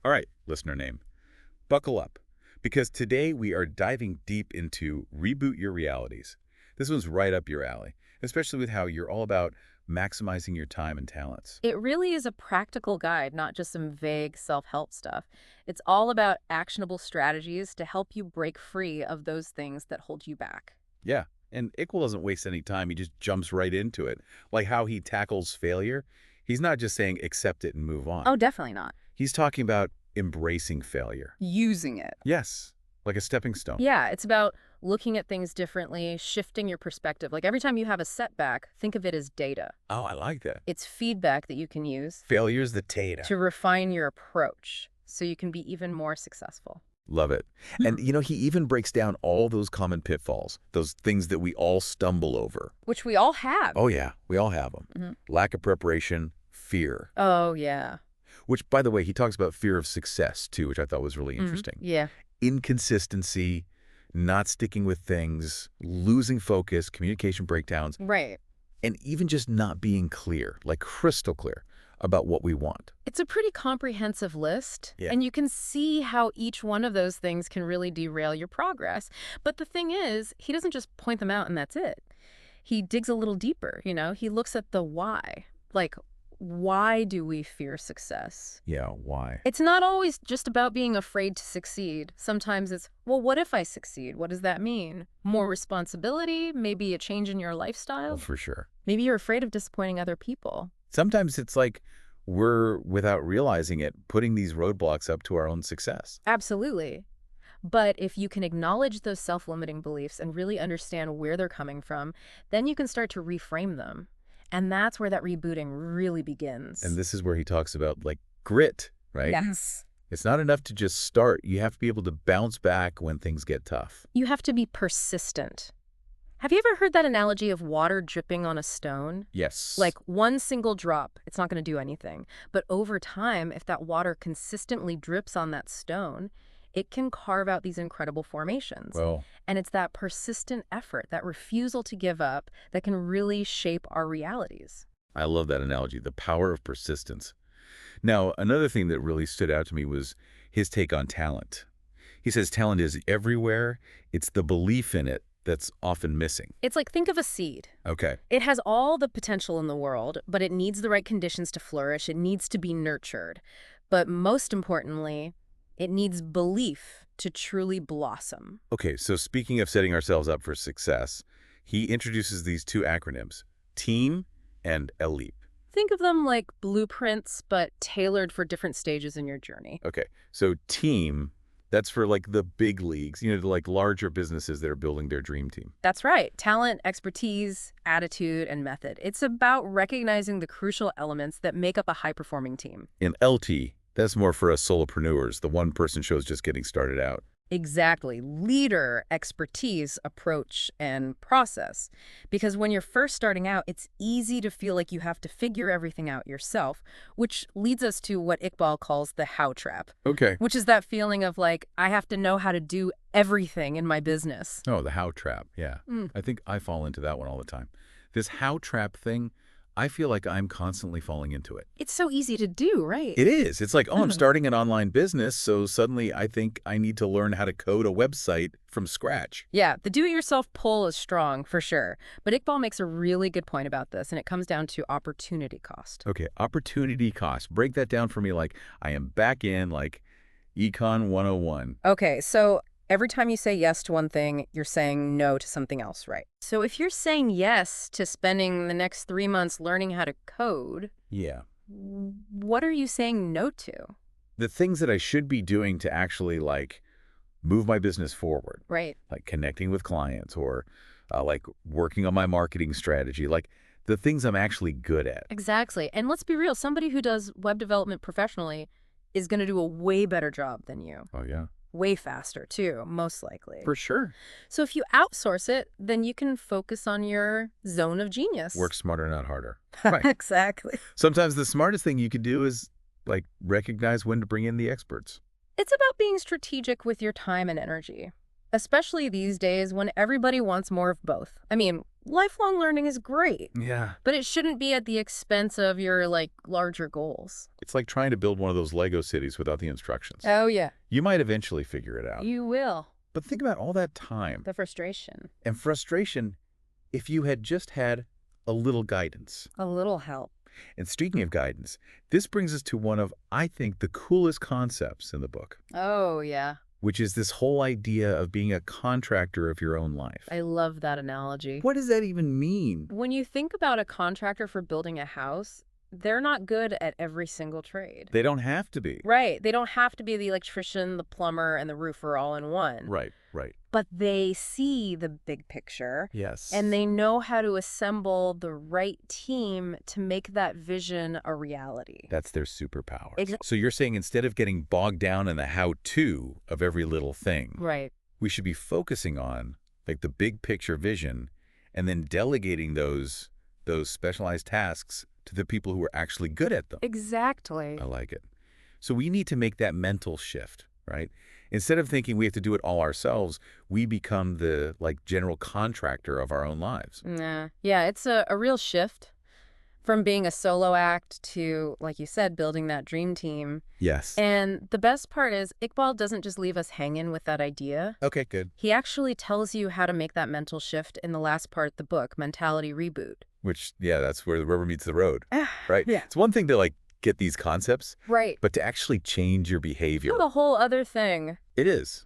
All right, listener name, buckle up, because today we are diving deep into Reboot Your Realities. This one's right up your alley, especially with how you're all about maximizing your time and talents. It really is a practical guide, not just some vague self-help stuff. It's all about actionable strategies to help you break free of those things that hold you back. Yeah, and Iqbal doesn't waste any time. He just jumps right into it. Like how he tackles failure. He's not just saying accept it and move on. Oh, definitely not. He's talking about embracing failure. Using it. Yes, like a stepping stone. Yeah, it's about looking at things differently, shifting your perspective. Like every time you have a setback, think of it as data. Oh, I like that. It's feedback that you can use Failure's the data. to refine your approach so you can be even more successful. Love it. And, he even breaks down all those common pitfalls, those things that we all stumble over. Which we all have. Oh, yeah, we all have them. Mhm. Lack of preparation, fear. Oh, yeah. Which, by the way, he talks about fear of success, too, which I thought was really interesting. Yeah. Inconsistency, not sticking with things, losing focus, communication breakdowns, Right. and even just not being clear, like crystal clear, about what we want. It's a pretty comprehensive list, Yeah. and you can see how each one of those things can really derail your progress. But the thing is, he doesn't just point them out and that's it. He digs a little deeper, He looks at the why. Like, why do we fear success? Yeah, why? It's not always just about being afraid to succeed. Sometimes it's, well, what if I succeed? What does that mean? More responsibility? Maybe a change in your Oh, lifestyle? for sure. Maybe you're afraid of disappointing other people. Sometimes it's like we're, without realizing it, putting these roadblocks up to our own success. Absolutely. But if you can acknowledge those self-limiting beliefs and really understand where they're coming from, then you can start to reframe them. And that's where that rebooting really begins. And this is where he talks about, like, grit, right? Yes. It's not enough to just start. You have to be able to bounce back when things get tough. You have to be persistent. Have you ever heard that analogy of water dripping on a stone? Yes. Like one single drop, it's not going to do anything. But over time, if that water consistently drips on that stone, it can carve out these incredible formations. Well, And it's that persistent effort, that refusal to give up, that can really shape our realities. I love that analogy, the power of persistence. Now, another thing that really stood out to me was his take on talent. He says talent is everywhere. It's the belief in it that's often missing. It's like, think of a seed. Okay. It has all the potential in the world, but it needs the right conditions to flourish. It needs to be nurtured. But most importantly, it needs belief to truly blossom. Okay, so speaking of setting ourselves up for success, he introduces these two acronyms, TEAM and ELEAP. Think of them like blueprints, but tailored for different stages in your journey. Okay, so TEAM, that's for like the big leagues, the like larger businesses that are building their dream team. That's right. Talent, expertise, attitude, and method. It's about recognizing the crucial elements that make up a high-performing team. In LT, that's more for us solopreneurs, the one-person shows just getting started out. Exactly. Leader, expertise, approach, and process. Because when you're first starting out, it's easy to feel like you have to figure everything out yourself, which leads us to what Iqbal calls the how trap, Okay. which is that feeling of like, I have to know how to do everything in my business. Oh, the how trap, yeah. Mm. I think I fall into that one all the time. This how trap thing, I feel like I'm constantly falling into it. It's so easy to do, right? It is. It's like, oh, I'm starting an online business, so suddenly I think I need to learn how to code a website from scratch. Yeah, the do-it-yourself pull is strong, for sure. But Iqbal makes a really good point about this, and it comes down to opportunity cost. Okay, opportunity cost. Break that down for me like I am back in like Econ 101. Okay, so every time you say yes to one thing, you're saying no to something else, right? So if you're saying yes to spending the next 3 months learning how to code, Yeah. what are you saying no to? The things that I should be doing to actually like move my business forward, Right. like connecting with clients or like working on my marketing strategy, like the things I'm actually good at. Exactly. And let's be real, somebody who does web development professionally is going to do a way better job than you. Oh, yeah. Way faster, too, most likely. For sure. So if you outsource it, then you can focus on your zone of genius. Work smarter, not harder. Right. Exactly. Sometimes the smartest thing you could do is like recognize when to bring in the experts. It's about being strategic with your time and energy, especially these days when everybody wants more of both. I mean, lifelong learning is great, Yeah. but it shouldn't be at the expense of your, like, larger goals. It's like trying to build one of those Lego cities without the instructions. Oh, yeah. You might eventually figure it out. You will. But think about all that time The frustration. and frustration if you had just had a little guidance. A little help. And speaking of guidance, this brings us to one of, I think, the coolest concepts in the book, Oh, yeah. which is this whole idea of being a contractor of your own life. I love that analogy. What does that even mean? When you think about a contractor for building a house, they're not good at every single trade. They don't have to be. Right. They don't have to be the electrician, the plumber, and the roofer all in one. Right, right. But they see the big picture. Yes. And they know how to assemble the right team to make that vision a reality. That's their superpower. Exa- So you're saying instead of getting bogged down in the how-to of every little thing, Right. we should be focusing on like the big picture vision and then delegating those specialized tasks to the people who are actually good at them. Exactly. I like it. So we need to make that mental shift, right? Instead of thinking we have to do it all ourselves, we become the like general contractor of our own lives. Nah. Yeah, it's a real shift from being a solo act to, like you said, building that dream team. Yes. And the best part is Iqbal doesn't just leave us hanging with that idea. Okay, good. He actually tells you how to make that mental shift in the last part of the book, Mentality Reboot. Which, yeah, that's where the rubber meets the road, right? Yeah. It's one thing to like get these concepts, Right. but to actually change your behavior, The whole other thing. it is.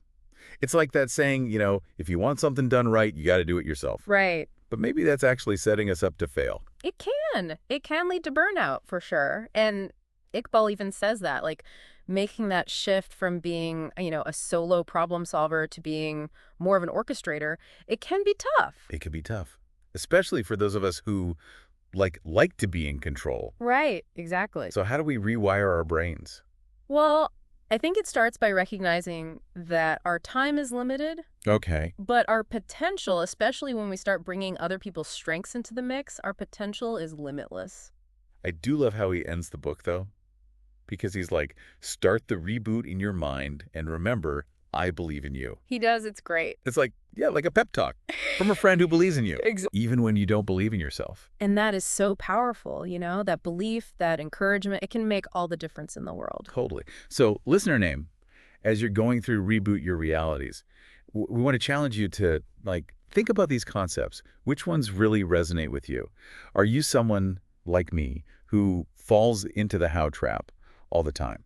It's like that saying, you know, if you want something done right, you got to do it yourself. Right. But maybe that's actually setting us up to fail. It can. It can lead to burnout for sure. And Iqbal even says that, like making that shift from being, a solo problem solver to being more of an orchestrator, it can be tough. It could be tough, especially for those of us who like to be in control. Right. Exactly. So how do we rewire our brains? Well, I think it starts by recognizing that our time is limited, Okay. but our potential, especially when we start bringing other people's strengths into the mix, our potential is limitless. I do love how he ends the book, though, because he's like, start the reboot in your mind and remember, I believe in you. He does. It's great. It's like, yeah, like a pep talk from a friend who believes in you, Exactly. even when you don't believe in yourself. And that is so powerful, that belief, that encouragement, it can make all the difference in the world. Totally. So, listener name, as you're going through Reboot Your Realities, we want to challenge you to, like, think about these concepts. Which ones really resonate with you? Are you someone like me who falls into the how trap all the time?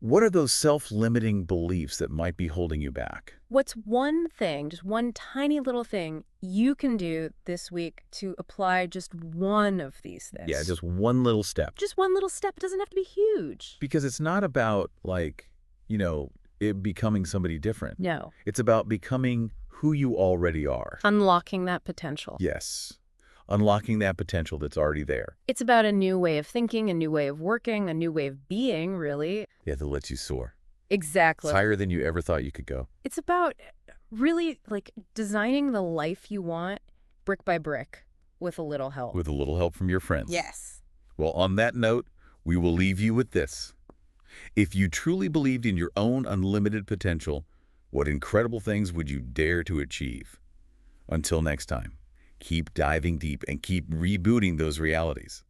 What are those self-limiting beliefs that might be holding you back? What's one thing, just one tiny little thing you can do this week to apply just one of these things? Yeah, just one little step. Just one little step. It doesn't have to be huge. Because it's not about, like, it becoming somebody different. No. It's about becoming who you already are. Unlocking that potential. Yes. Unlocking that potential that's already there. It's about a new way of thinking, a new way of working, a new way of being, really. Yeah, that lets you soar. Exactly. It's higher than you ever thought you could go. It's about really, like, designing the life you want brick by brick with a little help. With a little help from your friends. Yes. Well, on that note, we will leave you with this. If you truly believed in your own unlimited potential, what incredible things would you dare to achieve? Until next time, keep diving deep and keep rebooting those realities.